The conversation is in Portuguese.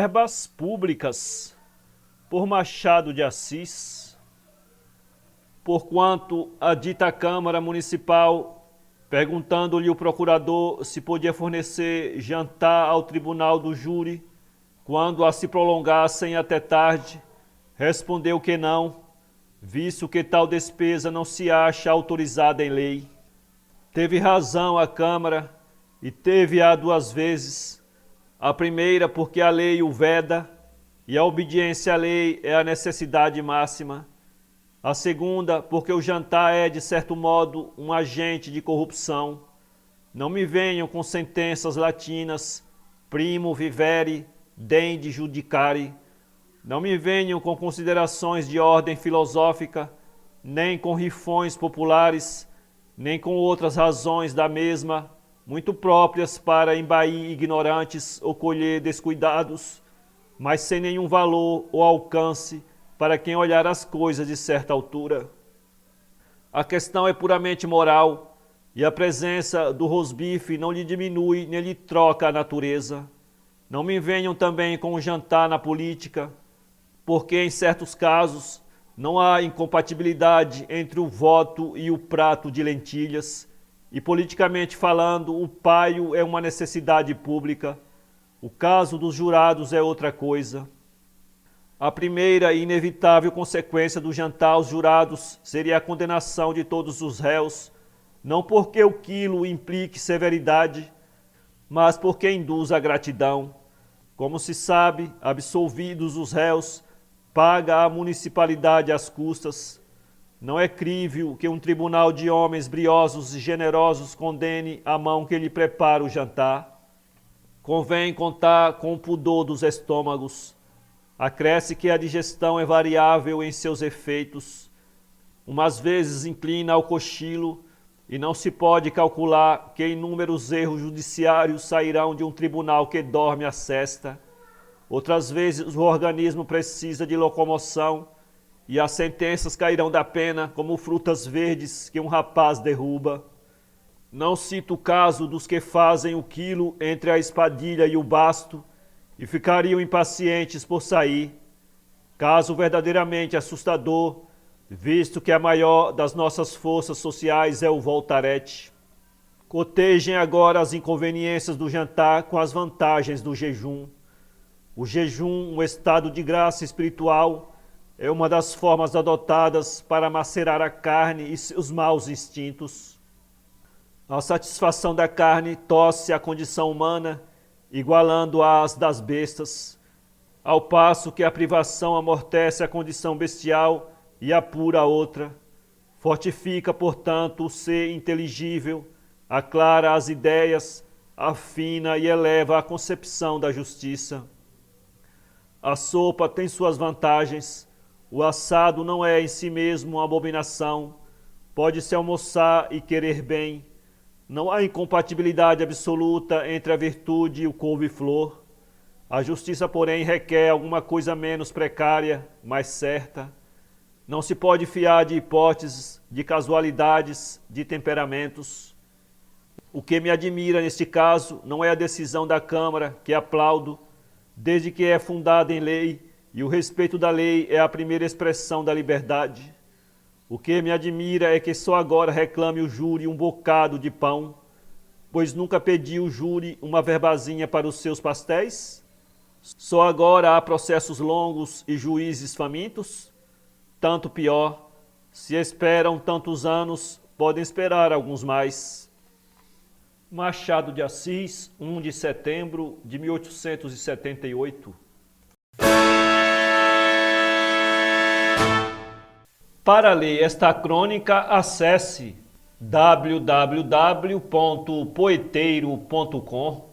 verbas públicas, por Machado de Assis, porquanto a dita Câmara Municipal, perguntando-lhe o procurador se podia fornecer jantar ao tribunal do júri, quando a se prolongassem até tarde, respondeu que não, visto que tal despesa não se acha autorizada em lei. Teve razão a Câmara, e teve-a duas vezes. A primeira porque a lei o veda, e a obediência à lei é a necessidade máxima. A segunda porque o jantar é, de certo modo, um agente de corrupção. Não me venham com sentenças latinas, primo vivere, dende judicare. Não me venham com considerações de ordem filosófica, nem com rifões populares, nem com outras razões da mesma, muito próprias para embair ignorantes ou colher descuidados, mas sem nenhum valor ou alcance para quem olhar as coisas de certa altura. A questão é puramente moral, e a presença do rosbife não lhe diminui nem lhe troca a natureza. Não me venham também com o jantar na política, porque em certos casos não há incompatibilidade entre o voto e o prato de lentilhas, e politicamente falando, o paio é uma necessidade pública, o caso dos jurados é outra coisa. A primeira e inevitável consequência do jantar aos jurados seria a condenação de todos os réus, não porque o quilo implique severidade, mas porque induz a gratidão. Como se sabe, absolvidos os réus, paga a municipalidade as custas. Não é crível que um tribunal de homens briosos e generosos condene a mão que lhe prepara o jantar. Convém contar com o pudor dos estômagos. Acresce que a digestão é variável em seus efeitos. Umas vezes inclina ao cochilo, e não se pode calcular que inúmeros erros judiciários sairão de um tribunal que dorme a sesta. Outras vezes o organismo precisa de locomoção, e as sentenças cairão da pena como frutas verdes que um rapaz derruba. Não cito o caso dos que fazem o quilo entre a espadilha e o basto e ficariam impacientes por sair. Caso verdadeiramente assustador, visto que a maior das nossas forças sociais é o voltarete. Cotejem agora as inconveniências do jantar com as vantagens do jejum. O jejum, um estado de graça espiritual, é uma das formas adotadas para macerar a carne e seus maus instintos. A satisfação da carne torce a condição humana, igualando-a às das bestas, ao passo que a privação amortece a condição bestial e apura a outra. Fortifica, portanto, o ser inteligível, aclara as ideias, afina e eleva a concepção da justiça. A sopa tem suas vantagens. O assado não é em si mesmo uma abominação. Pode-se almoçar e querer bem. Não há incompatibilidade absoluta entre a virtude e o couve-flor. A justiça, porém, requer alguma coisa menos precária, mais certa. Não se pode fiar de hipóteses, de casualidades, de temperamentos. O que me admira neste caso não é a decisão da Câmara, que aplaudo, desde que é fundada em lei, e o respeito da lei é a primeira expressão da liberdade. O que me admira é que só agora reclame o júri um bocado de pão, pois nunca pediu o júri uma verbazinha para os seus pastéis? Só agora há processos longos e juízes famintos? Tanto pior. Se esperam tantos anos, podem esperar alguns mais. Machado de Assis, 1 de setembro de 1878. Para ler esta crônica, acesse www.poeteiro.com.